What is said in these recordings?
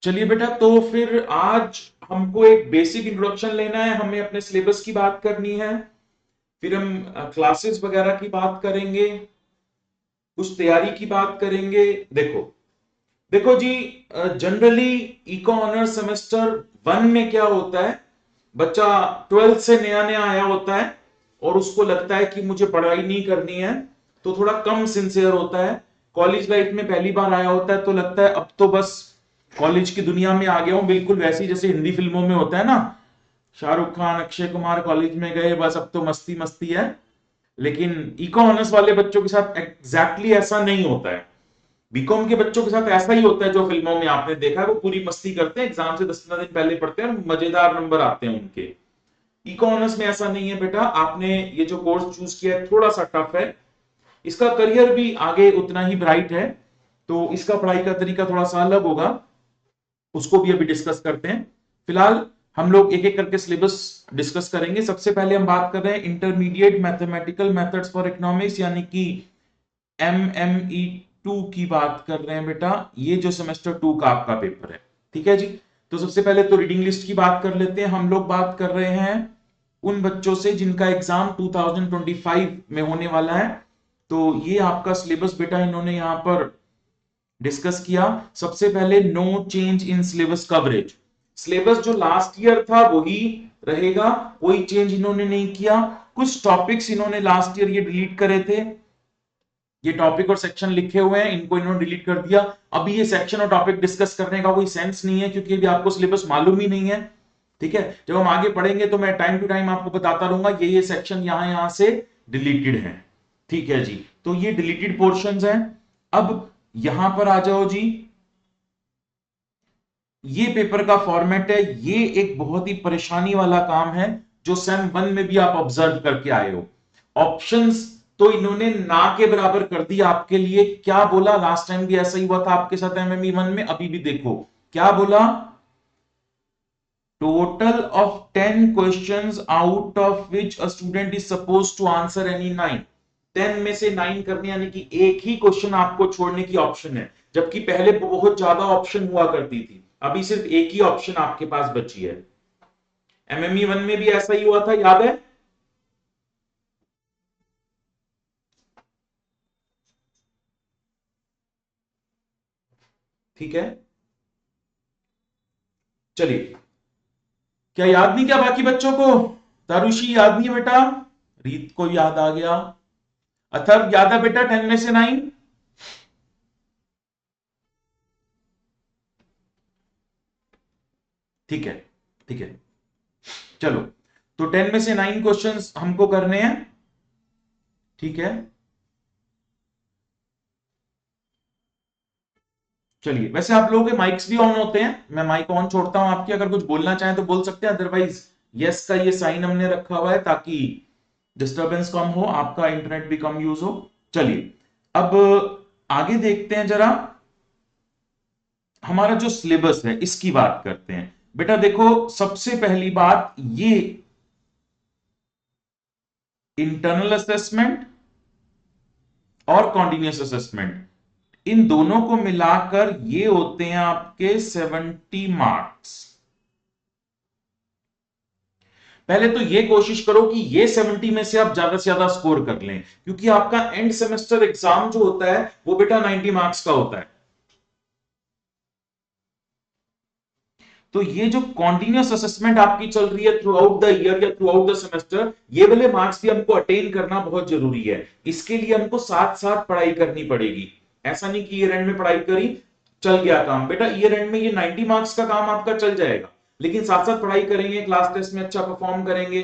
चलिए बेटा, तो फिर आज हमको एक बेसिक इंट्रोडक्शन लेना है, हमें अपने सिलेबस की बात करनी है, फिर हम क्लासेस वगैरह की बात करेंगे, कुछ तैयारी की बात करेंगे। देखो देखो जी, generally eco honours semester one में क्या होता है, बच्चा ट्वेल्थ से नया नया आया होता है और उसको लगता है कि मुझे पढ़ाई नहीं करनी है, तो थोड़ा कम सिंसियर होता है। कॉलेज लाइफ में पहली बार आया होता है तो लगता है अब तो बस कॉलेज की दुनिया में आ गया हूं, बिल्कुल वैसे ही जैसे हिंदी फिल्मों में होता है ना, शाहरुख खान अक्षय कुमार कॉलेज में गए, बस अब तो मस्ती मस्ती है। लेकिन इको ऑनर्स वाले बच्चों के साथ एग्जैक्टली ऐसा नहीं होता है। बीकॉम के बच्चों के साथ ऐसा ही होता है, जो फिल्मों में आपने देखा है, वो पूरी मस्ती करते हैं, एग्जाम से 10 दिन पहले पढ़ते हैं और मजेदार नंबर आते हैं उनके। इको ऑनर्स में ऐसा नहीं है बेटा, आपने ये जो कोर्स चूज किया है थोड़ा सा टफ है, इसका करियर भी आगे उतना ही ब्राइट है, तो इसका पढ़ाई का तरीका थोड़ा सा अलग होगा, उसको भी अभी डिस्कस करते हैं। फिलहाल हम लोग एक एक करके सिलेबस डिस्कस करेंगे। सबसे पहले हम बात कर रहे हैं intermediate mathematical methods for economics, यानी कि MME 2 की बात कर रहे हैं बेटा। ये जो सेमेस्टर 2 का आपका पेपर है, ठीक है जी। तो सबसे पहले तो रीडिंग लिस्ट की बात कर लेते हैं। हम लोग बात कर रहे हैं उन बच्चों से जिनका एग्जाम 2025 में होने वाला है, तो ये आपका सिलेबस बेटा इन्होंने यहां पर डिस्कस किया। सबसे पहले no change in syllabus coverage, syllabus जो लास्ट ईयर था वही रहेगा, कोई चेंज इन्होंने नहीं किया। कुछ टॉपिक्स इन्होंने लास्ट ईयर ये डिलीट करे थे, ये टॉपिक और सेक्शन लिखे हुए हैं, इनको इन्होंने डिलीट कर दिया। अभी ये सेक्शन और टॉपिक डिस्कस करने का कोई सेंस नहीं है, क्योंकि अभी आपको सिलेबस मालूम ही नहीं है, ठीक है। जब हम आगे पढ़ेंगे तो मैं टाइम टू टाइम आपको बताता रहूंगा ये सेक्शन यहां यहां से डिलीटेड है, ठीक है जी। तो ये डिलीटेड पोर्शंस हैं। अब यहां पर आ जाओ जी, ये पेपर का फॉर्मेट है, ये एक बहुत ही परेशानी वाला काम है, जो सेम वन में भी आप ऑब्जर्व करके आए हो। ऑप्शंस तो इन्होंने ना के बराबर कर दिया आपके लिए। क्या बोला, लास्ट टाइम भी ऐसा ही हुआ था आपके साथ MME 1 में, अभी भी देखो क्या बोला, total of 10 questions out of which a student is suppose to answer any 9। 10 में से 9 करने, यानी कि एक ही क्वेश्चन आपको छोड़ने की ऑप्शन है, जबकि पहले बहुत ज्यादा ऑप्शन हुआ करती थी, अभी सिर्फ एक ही ऑप्शन आपके पास बची है। MME 1 में भी ऐसा ही हुआ था, याद है? ठीक है, चलिए। क्या याद नहीं क्या बाकी बच्चों को? तारुषि याद नहीं है बेटा? रीत को याद आ गया। अथर्व याद है बेटा 10 में से 9? ठीक है, ठीक है, चलो। तो 10 में से 9 क्वेश्चंस हमको करने हैं, ठीक है। चलिए, वैसे आप लोगों के माइक्स भी ऑन होते हैं, मैं माइक ऑन छोड़ता हूं आपकी, अगर कुछ बोलना चाहें तो बोल सकते हैं, अदरवाइज यस का ये साइन हमने रखा हुआ है ताकि डिस्टरबेंस कम हो, आपका इंटरनेट भी कम यूज हो। चलिए, अब आगे देखते हैं जरा, हमारा जो सिलेबस है इसकी बात करते हैं। बेटा देखो, सबसे पहली बात, ये इंटरनल असेसमेंट और कॉन्टिन्यूस असेसमेंट, इन दोनों को मिलाकर ये होते हैं आपके 70 मार्क्स। पहले तो ये कोशिश करो कि ये 70 में से आप ज्यादा से ज्यादा स्कोर कर लें, क्योंकि आपका एंड सेमेस्टर एग्जाम जो होता है वो बेटा 90 मार्क्स का होता है। तो ये जो कॉन्टिन्यूस असेसमेंट आपकी चल रही है थ्रू आउट द ईयर या थ्रू आउट द सेमेस्टर, ये वाले मार्क्स भी हमको अटेन करना बहुत जरूरी है। इसके लिए हमको साथ साथ पढ़ाई करनी पड़ेगी। ऐसा नहीं कि ईयर एंड में पढ़ाई करी चल गया काम, बेटा ईयर एंड में ये 90 मार्क्स का काम आपका चल जाएगा, लेकिन साथ साथ पढ़ाई करेंगे, क्लास टेस्ट में अच्छा परफॉर्म करेंगे,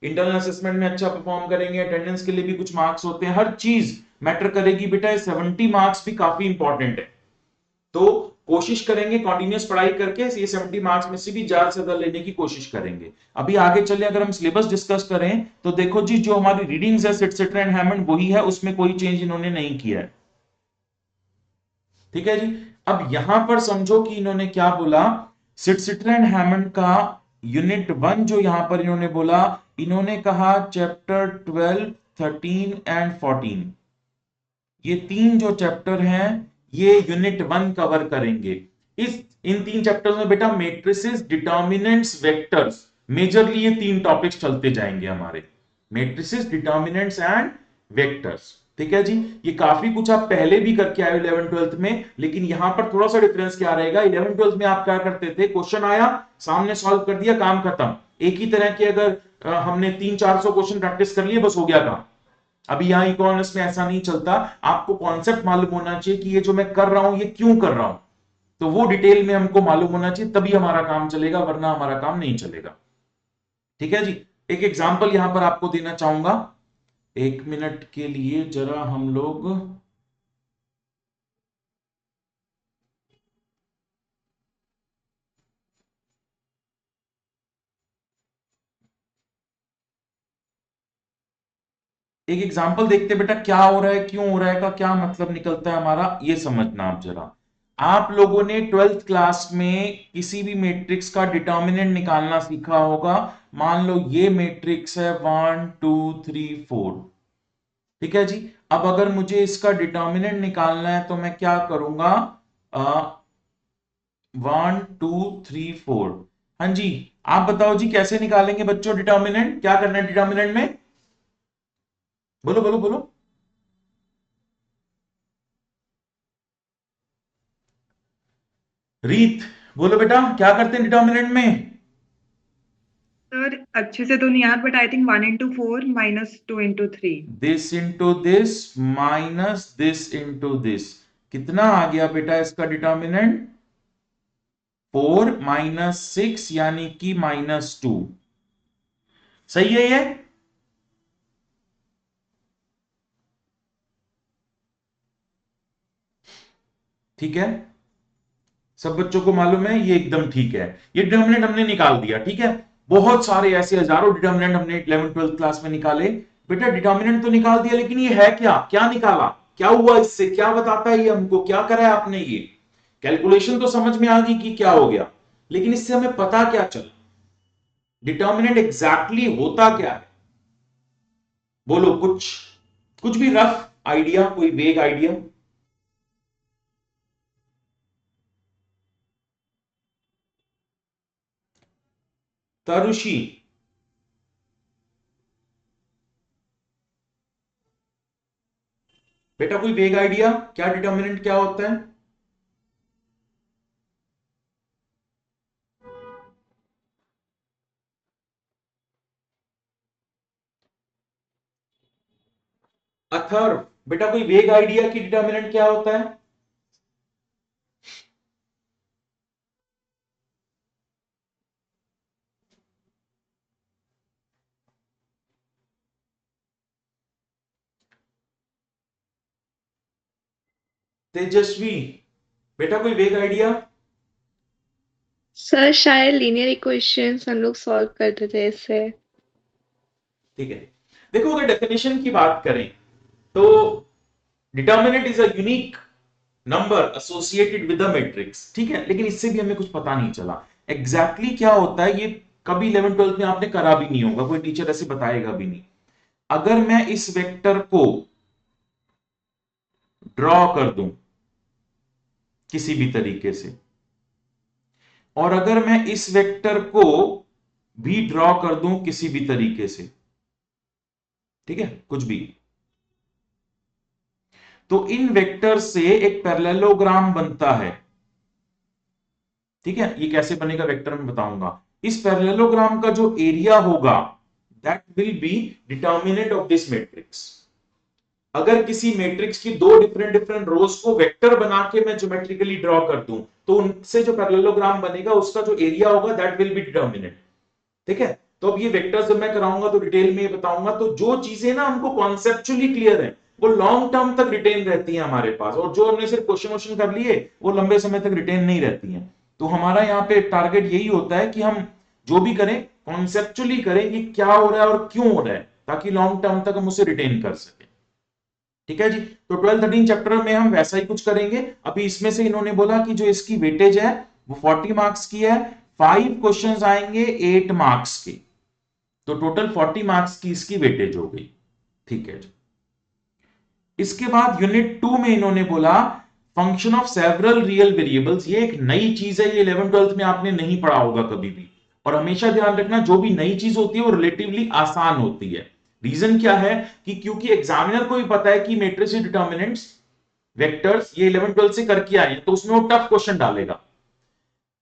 इंटरनल असेसमेंट में अच्छा परफॉर्म करेंगे, अटेंडेंस के लिए भी कुछ मार्क्स होते हैं, हर चीज मैटर करेगी बेटा। 70 मार्क्स भी काफी इंपॉर्टेंट है, तो कोशिश करेंगे कंटिन्यूस पढ़ाई करके ये 70 मार्क्स में से भी ज्यादा से ज्यादा लेने की कोशिश करेंगे। अभी आगे चले, अगर हम सिलेबस डिस्कस करें तो देखो जी, जो हमारी रीडिंग्स है सिटसिटर एंड हैमंड वही है, उसमें कोई चेंज इन्होंने नहीं किया है, ठीक है जी। अब यहां पर समझो कि इन्होंने क्या बोला, सिटसिटर एंड हैमंड का यूनिट 1 जो यहां पर इन्होंने बोला, इन्होंने कहा चैप्टर 12, 13 एंड 14, ये तीन जो चैप्टर हैं ये यूनिट 1 कवर करेंगे। इस इन 3 चैप्टर्स में बेटा मैट्रिसेस, डिटर्मिनेंट्स, वेक्टर्स, मेजरली ये 3 टॉपिक्स चलते जाएंगे हमारे, मैट्रिसेस, डिटर्मिनेंट्स एंड वेक्टर्स। ठीक है जी, ये काफी कुछ आप पहले भी करके आए 11 12th में, लेकिन यहां पर थोड़ा सा डिफरेंस क्या रहेगा, 11 12th में आप क्या करते थे, क्वेश्चन आया सामने सॉल्व कर दिया, काम खत्म। एक ही तरह के अगर हमने 300-400 क्वेश्चन प्रैक्टिस कर लिए, बस हो गया काम। अभी यहाँ इकोनॉमिक्स में ऐसा नहीं चलता, आपको कॉन्सेप्ट मालूम होना चाहिए कि ये जो मैं कर रहा हूं ये क्यों कर रहा हूं, तो वो डिटेल में हमको मालूम होना चाहिए, तभी हमारा काम चलेगा, वरना हमारा काम नहीं चलेगा। ठीक है जी, एक एग्जांपल यहां पर आपको देना चाहूंगा, 1 मिनट के लिए जरा हम लोग, एक एग्जांपल देखते बेटा, क्या हो रहा है, क्यों हो रहा है, का क्या मतलब निकलता है हमारा, ये समझना आप जरा। आप लोगों ने 12th क्लास में किसी भी मैट्रिक्स का डिटर्मिनेंट निकालना सीखा होगा। मान लो ये मैट्रिक्स है 1 2 3 4, ठीक है जी। अब अगर मुझे इसका डिटर्मिनेंट निकालना है तो मैं क्या करूंगा, 1 2 3 4। हाँ जी, आप बताओ जी कैसे निकालेंगे बच्चों डिटर्मिनेंट, क्या करना है डिटर्मिनेंट में, बोलो बोलो बोलो। रीत, बोलो बेटा क्या करते हैं डिटर्मिनेंट में। सर अच्छे से तो नहीं याद, but I think 1 into 4 minus 2 into 3। This into this minus this into this, कितना आ गया बेटा इसका डिटर्मिनेंट, 4 - 6 यानी कि -2। सही है ये, ठीक है, सब बच्चों को मालूम है ये एकदम ठीक है। ये डिटर्मिनेंट हमने निकाल दिया, ठीक है। बहुत सारे ऐसे हजारों डिटर्मिनेंट हमने 11 12 क्लास में निकाले। बेटा डिटर्मिनेंट तो निकाल दिया, लेकिन ये है क्या, क्या निकाला, क्या हुआ इससे, क्या बताता है ये हमको, क्या करा है आपने, ये कैलकुलेशन तो समझ में आ गई कि क्या हो गया, लेकिन इससे हमें पता क्या चला, डिटर्मिनेंट एग्जैक्टली होता क्या है, बोलो कुछ, कुछ भी रफ आइडिया, कोई वेग आइडिया। तरुषि, बेटा कोई वेग आइडिया, क्या डिटर्मिनेंट क्या होता है। अथर्व, बेटा कोई वेग आइडिया की डिटर्मिनेंट क्या होता है। तेजस्वी, बेटा कोई वेग आइडिया। सर शायद लीनियर इक्वेशंस हम लोग सॉल्व करते थे इससे। ठीक है, देखो अगर डेफिनेशन की बात करें तो determinant is a unique number associated with the matrix, ठीक है, लेकिन इससे भी हमें कुछ पता नहीं चला एग्जैक्टली क्या होता है, ये कभी 11 12 में आपने करा भी नहीं होगा, कोई टीचर ऐसे बताएगा भी नहीं। अगर मैं इस वेक्टर को ड्रॉ कर दूं किसी भी तरीके से, और अगर मैं इस वेक्टर को भी ड्रॉ कर दूं किसी भी तरीके से, ठीक है, कुछ भी, तो इन वेक्टर से एक पैरेललोग्राम बनता है। ठीक है, ये कैसे बनेगा वेक्टर में बताऊंगा। इस पैरेललोग्राम का जो एरिया होगा that will be determinant of this matrix. अगर किसी मैट्रिक्स की दो डिफरेंट डिफरेंट रोज को वेक्टर बना के मैं ज्योमेट्रिकली ड्रॉ कर दूं, तो उनसे जो पैरेललोग्राम बनेगा उसका जो एरिया होगा दैट विल बी डिटर्मिनेंट। ठीक है, तो अब ये वेक्टर्स जब मैं कराऊंगा तो डिटेल में ये बताऊंगा, तो जो चीजें ना हमको कॉन्सेप्चुअली क्लियर है वो लॉन्ग टर्म तक रिटेन रहती है हमारे पास, और जो हमने सिर्फ क्वेश्चन क्वेश्चन कर लिए वो लंबे समय तक रिटेन नहीं रहती हैं। तो हमारा यहाँ पे टारगेट यही होता है कि हम जो भी करें कॉन्सेप्चुअली करें कि क्या हो रहा है और क्यों हो रहा है, ताकि लॉन्ग टर्म तक हम उसे रिटेन कर सकें। ठीक है जी, तो 12 13 चैप्टर में हम वैसा ही कुछ करेंगे। अभी इसमें से इन्होंने बोला कि जो इसकी वेटेज है वो 40 मार्क्स की है, 5 क्वेश्चंस आएंगे 8 मार्क्स के, तो टोटल 40 मार्क्स की इसकी वेटेज हो गई। ठीक है जी, इसके बाद यूनिट 2 में इन्होंने बोला function of several real variables, ये एक नई चीज है, ये 11th-12th में आपने नहीं पढ़ा होगा कभी भी। और हमेशा ध्यान रखना, जो भी नई चीज होती है वो रिलेटिवली आसान होती है। रीजन क्या है कि क्योंकि एग्जामिनर को भी पता है कि मैट्रिक्स डिटर्मिनेंट्स वेक्टर्स ये 11th-12th से करके आए हैं, तो उसमें वो टफ क्वेश्चन डालेगा।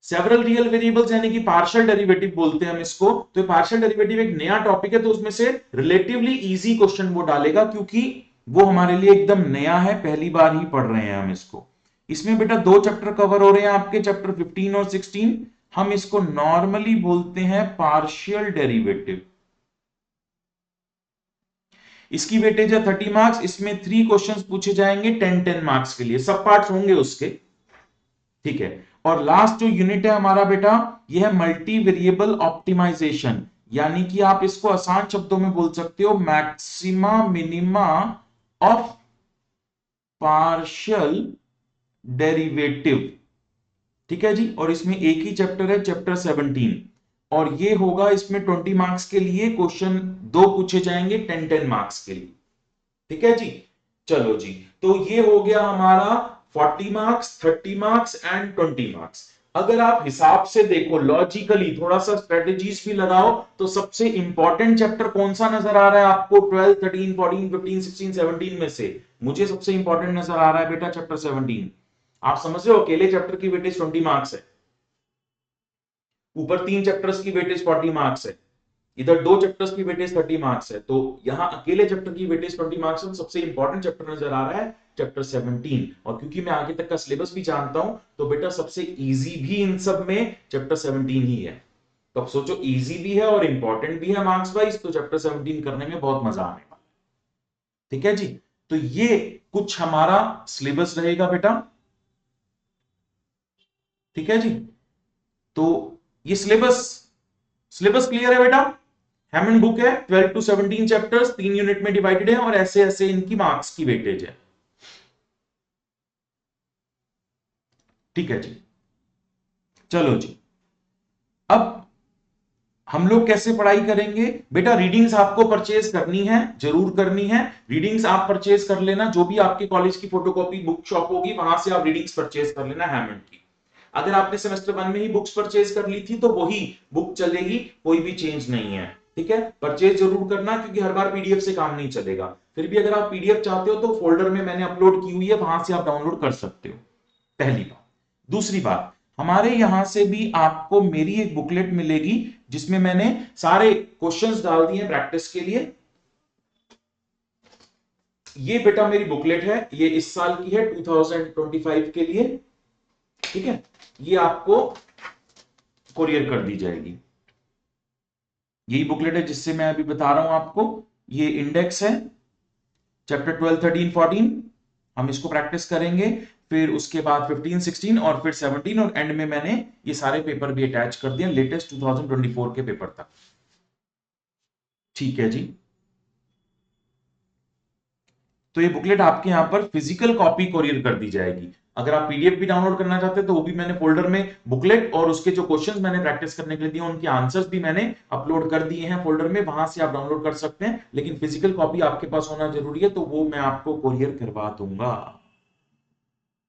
सेवरल रियल वेरिएबल्स यानी कि पार्शियल डेरिवेटिव बोलते हैं हम इसको, तो पार्शियल डेरिवेटिव एक नया टॉपिक है, तो उसमें से रिलेटिवली इजी क्वेश्चन वो डालेगा, क्योंकि वो हमारे लिए एकदम नया है, पहली बार ही पढ़ रहे हैं हम इसको। इसमें बेटा 2 चैप्टर कवर हो रहे हैं आपके, चैप्टर 15 और 16। हम इसको नॉर्मली बोलते हैं पार्शियल डेरिवेटिव। इसकी वेटेज है 30 मार्क्स, इसमें 3 क्वेश्चंस पूछे जाएंगे 10-10 मार्क्स के लिए, सब पार्ट्स होंगे उसके, ठीक है। और लास्ट जो यूनिट है हमारा बेटा, ये है मल्टी वेरिएबल ऑप्टिमाइजेशन, यानी कि आप इसको आसान शब्दों में बोल सकते हो maxima minima of partial derivative, ठीक है जी। और इसमें एक ही चैप्टर है, चैप्टर 17, और ये होगा इसमें 20 मार्क्स के लिए, क्वेश्चन 2 पूछे जाएंगे 10-10 मार्क्स के लिए, ठीक है जी। चलो जी, तो ये हो गया हमारा 40 मार्क्स, 30 मार्क्स एंड 20 मार्क्स। अगर आप हिसाब से देखो, लॉजिकली थोड़ा सा स्ट्रेटेजीज भी लगाओ, तो सबसे इंपॉर्टेंट चैप्टर कौन सा नजर आ रहा है आपको 12, 13, 14, 15, 16, 17 में से? मुझे सबसे इंपॉर्टेंट नजर आ रहा है बेटा चैप्टर 17। आप समझ रहे हो, अकेले चैप्टर की वेटेज 20 मार्क्स है, ऊपर 3 चैप्टर्स की वेटेज 40 मार्क्स है, इधर 2 चैप्टर्स की वेटेज 30 मार्क्स है, तो यहां अकेले चैप्टर की वेटेज 20 मार्क्स है, तो सबसे इंपॉर्टेंट चैप्टर नजर आ रहा है चैप्टर 17। और क्योंकि मैं आगे तक का सिलेबस भी जानता हूं, तो बेटा सबसे इजी भी इन सब में चैप्टर 17 ही है। तो अब सोचो, इजी भी है और इंपॉर्टेंट भी है मार्क्स वाइज, तो चैप्टर 17 करने में बहुत मजा आने वाला है, ठीक है जी। तो ये कुछ हमारा सिलेबस रहेगा बेटा, ठीक है जी। तो ये सिलेबस सिलेबस क्लियर है बेटा? हैमंड बुक है, 12 to 17 चैप्टर्स 3 यूनिट में डिवाइडेड है, और ऐसे ऐसे इनकी मार्क्स की वेटेज है, ठीक है जी। चलो जी, अब हम लोग कैसे पढ़ाई करेंगे बेटा? रीडिंग्स आपको परचेज करनी है, जरूर करनी है। रीडिंग्स आप परचेज कर लेना, जो भी आपके कॉलेज की फोटोकॉपी बुक शॉप होगी वहां से आप रीडिंग्स परचेज कर लेना हैमंड की। अगर आपने सेमेस्टर 1 में ही बुक्स परचेज कर ली थी, तो वही बुक चलेगी, कोई भी चेंज नहीं है, ठीक है। परचेज जरूर करना, क्योंकि हर बार पीडीएफ से काम नहीं चलेगा। फिर भी अगर आप पीडीएफ चाहते हो, तो फोल्डर में मैंने अपलोड की हुई है, वहां से आप डाउनलोड कर सकते हो, पहली बात। दूसरी बात, हमारे यहां से भी आपको मेरी एक बुकलेट मिलेगी, जिसमें मैंने सारे क्वेश्चंस डाल दिए प्रैक्टिस के लिए। ये बेटा मेरी बुकलेट है, ये इस साल की है 2025 के लिए, ठीक है। ये आपको कोरियर कर दी जाएगी, यही बुकलेट है जिससे मैं अभी बता रहा हूं आपको। ये इंडेक्स है, चैप्टर 12, 13, 14 हम इसको प्रैक्टिस करेंगे, फिर उसके बाद 15, 16 और फिर 17, और एंड में मैंने ये सारे पेपर भी अटैच कर दिए लेटेस्ट 2024 के पेपर तक, ठीक है जी। तो ये बुकलेट आपके यहां पर फिजिकल कॉपी कोरियर कर दी जाएगी। अगर आप पीडीएफ भी डाउनलोड करना चाहते हैं, तो वो भी मैंने फोल्डर में बुकलेट और उसके जो क्वेश्चंस मैंने प्रैक्टिस करने के लिए दिए, उनके आंसर्स भी मैंने अपलोड कर दिए हैं फोल्डर में, वहां से आप डाउनलोड कर सकते हैं। लेकिन फिजिकल कॉपी आपके पास होना जरूरी है, तो वो मैं आपको कोरियर करवा दूंगा,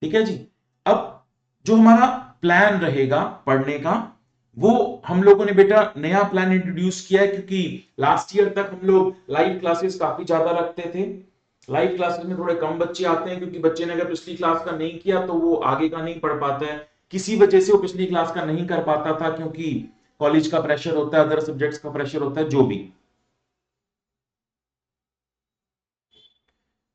ठीक है जी। अब जो हमारा प्लान रहेगा पढ़ने का, वो हम लोगों ने बेटा नया प्लान इंट्रोड्यूस किया है, क्योंकि लास्ट ईयर तक हम लोग लाइव क्लासेस काफी ज्यादा रखते थे। लाइव क्लासेस में थोड़े कम बच्चे आते हैं, क्योंकि बच्चे ने अगर पिछली क्लास का नहीं किया, तो वो आगे का नहीं पढ़ पाता है। किसी वजह से वो पिछली क्लास का नहीं कर पाता था, क्योंकि कॉलेज का प्रेशर होता है, अदर सब्जेक्ट्स का प्रेशर होता है, जो भी।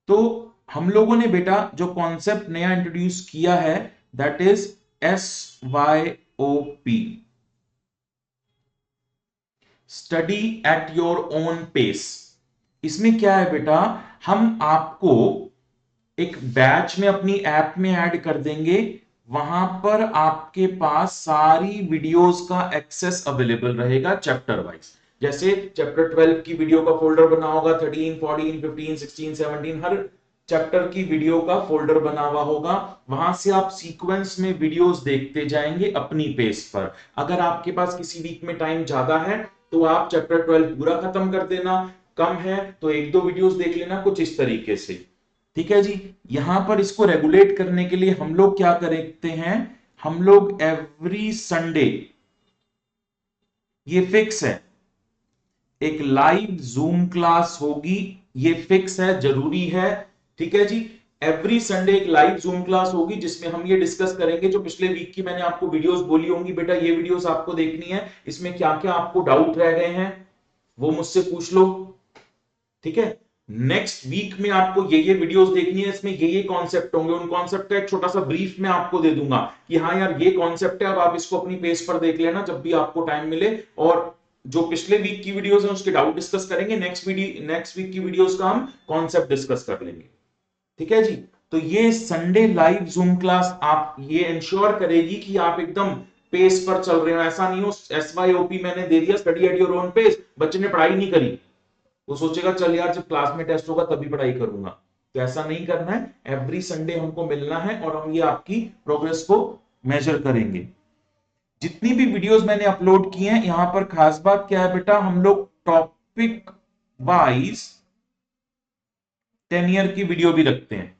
तो हम लोगों ने बेटा जो कॉन्सेप्ट नया इंट्रोड्यूस किया है, that is SYOP, study at your own pace. इसमें क्या है बेटा, हम आपको एक बैच में अपनी ऐप में ऐड कर देंगे, वहां पर आपके पास सारी वीडियोस का एक्सेस अवेलेबल रहेगा चैप्टर वाइज। जैसे चैप्टर 12 की वीडियो का फोल्डर बना होगा, 13, 14, 15, 16, 17 हर चैप्टर की वीडियो का फोल्डर बना हुआ होगा, वहां से आप सीक्वेंस में वीडियोस देखते जाएंगे अपनी पेस पर। अगर आपके पास किसी वीक में टाइम ज्यादा है, तो आप चैप्टर 12 पूरा खत्म कर देना, कम है तो 1-2 वीडियोस देख लेना, कुछ इस तरीके से। ठीक है जी। यहां पर इसको रेगुलेट करने के लिए हम लोग क्या करते हैं, हम लोग एवरी संडे, ये फिक्स है, एक लाइव जूम क्लास होगी, ये फिक्स है, जरूरी है। ठीक है जी। एवरी संडे एक लाइव जूम क्लास होगी जिसमें हम ये डिस्कस करेंगे जो पिछले वीक की मैंने आपको वीडियोस बोली होंगी, बेटा ये वीडियोस आपको देखनी है, इसमें क्या क्या आपको डाउट रह गए हैं वो मुझसे पूछ लो। ठीक है। नेक्स्ट वीक में आपको ये वीडियोस देखनी है, इसमें ये कॉन्सेप्ट होंगे, उन कॉन्सेप्ट का एक छोटा सा ब्रीफ में आपको दे दूंगा कि हाँ यार ये कॉन्सेप्ट है, अब आप इसको अपनी पेज पर देख लेना जब भी आपको टाइम मिले। और जो पिछले वीक की वीडियोस हैं उसके डाउट डिस्कस करेंगे, नेक्स्ट वीक की वीडियोस का हम कॉन्सेप्ट डिस्कस कर लेंगे। ठीक है जी। तो ये संडे लाइव जूम क्लास आप ये इंश्योर करेगी कि आप एकदम पेस पर चल रहे हो। ऐसा नहीं हो SYOP मैंने दे दिया, study at your own pace, बच्चे ने पढ़ाई नहीं करी, वो सोचेगा चल यार जब क्लास में टेस्ट होगा तभी पढ़ाई करूंगा। तो ऐसा नहीं करना है, एवरी संडे हमको मिलना है और हम ये आपकी प्रोग्रेस को मेजर करेंगे। जितनी भी वीडियोस मैंने अपलोड की हैं, यहां पर खास बात क्या है बेटा, हम लोग टॉपिक वाइज 10 ईयर की वीडियो भी रखते हैं।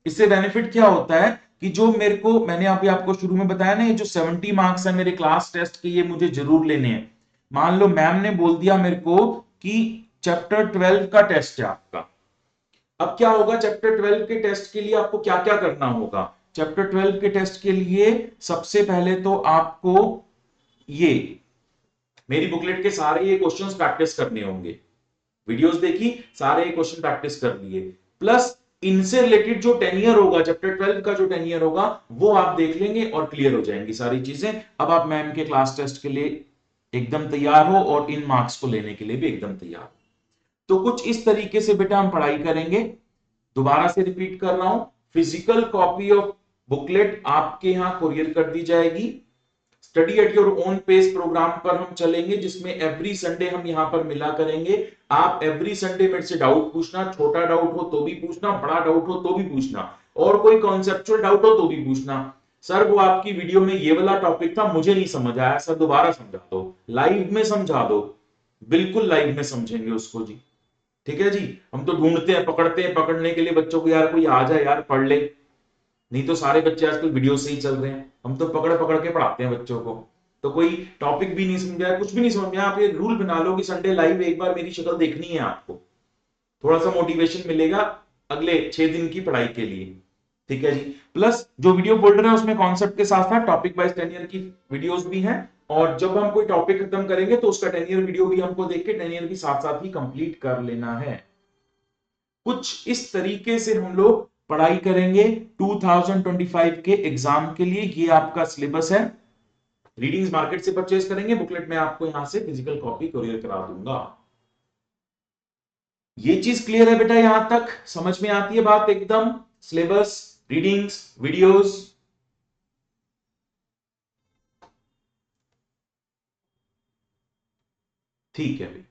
इससे बेनिफिट क्या होता है कि जो मेरे को, मैंने अभी आपको शुरू में बताया ना, ये जो 70 मार्क्स है मेरे क्लास टेस्ट के, ये मुझे जरूर लेने हैं। मान लो मैम ने बोल दिया मेरे को कि चैप्टर 12 का टेस्ट है आपका, अब क्या होगा, चैप्टर 12 के टेस्ट के लिए आपको क्या क्या करना होगा। चैप्टर 12 के टेस्ट के लिए सबसे पहले तो आपको ये मेरी बुकलेट के सारे ये क्वेश्चंस प्रैक्टिस करने होंगे। वीडियोस देखी, सारे क्वेश्चन प्रैक्टिस कर लिए, प्लस इनसे रिलेटेड जो 10 ईयर होगा, चैप्टर 12 का जो 10 ईयर होगा वो आप देख लेंगे और क्लियर हो जाएंगी सारी चीजें। अब आप मैम के क्लास टेस्ट के लिए एकदम तैयार हो और इन मार्क्स को लेने के लिए भी एकदम तैयार हो। तो कुछ इस तरीके से बेटा हम पढ़ाई करेंगे। दोबारा से रिपीट कर रहा हूं, फिजिकल कॉपी ऑफ बुकलेट आपके यहां कुरियर कर दी जाएगी। Study at your own pace programme पर हम चलेंगे जिसमें एवरी संडे हम यहां पर मिला करेंगे। आप एवरी संडे मेरे से डाउट पूछना, छोटा डाउट हो तो भी पूछना, बड़ा डाउट हो तो भी पूछना, और कोई कॉन्सेप्चुअल डाउट हो तो भी पूछना। सर वो आपकी वीडियो में ये वाला टॉपिक था मुझे नहीं समझ आया, सर दोबारा समझा दो, लाइव में समझा दो, बिल्कुल लाइव में समझेंगे उसको जी। ठीक है जी। हम तो ढूंढते हैं, पकड़ते हैं, पकड़ने के लिए बच्चों को, यार कोई आ जाए यार पढ़ ले, नहीं तो सारे बच्चे आजकल वीडियो से ही चल रहे हैं, हम तो पकड़ पकड़ के पढ़ाते हैं बच्चों को। तो कोई टॉपिक भी नहीं समझ आया, कुछ भी नहीं समझ में आया, आप ये रूल बना लो कि संडे लाइव एक बार मेरी शक्ल देखनी है आपको, थोड़ा सा मोटिवेशन मिलेगा अगले 6 दिन की पढ़ाई के लिए। ठीक है जी। प्लस जो वीडियो फोल्डर है उसमें कॉन्सेप्ट के साथ साथ टॉपिक वाइज 10 ईयर की वीडियोस भी हैं, और जब हम कोई टॉपिक खत्म करेंगे तो उसका 10 ईयर वीडियो भी हमको देख के 10 ईयर भी साथ साथ ही कंप्लीट कर लेना है। कुछ इस तरीके से हम लोग पढ़ाई करेंगे 2025 के एग्जाम के लिए। ये आपका सिलेबस है। रीडिंग्स मार्केट से परचेज करेंगे, बुकलेट में आपको यहां से फिजिकल कॉपी कुरियर करा दूंगा। ये चीज क्लियर है बेटा, यहां तक समझ में आती है बात एकदम, सिलेबस, रीडिंग्स, वीडियोस। ठीक है भाई।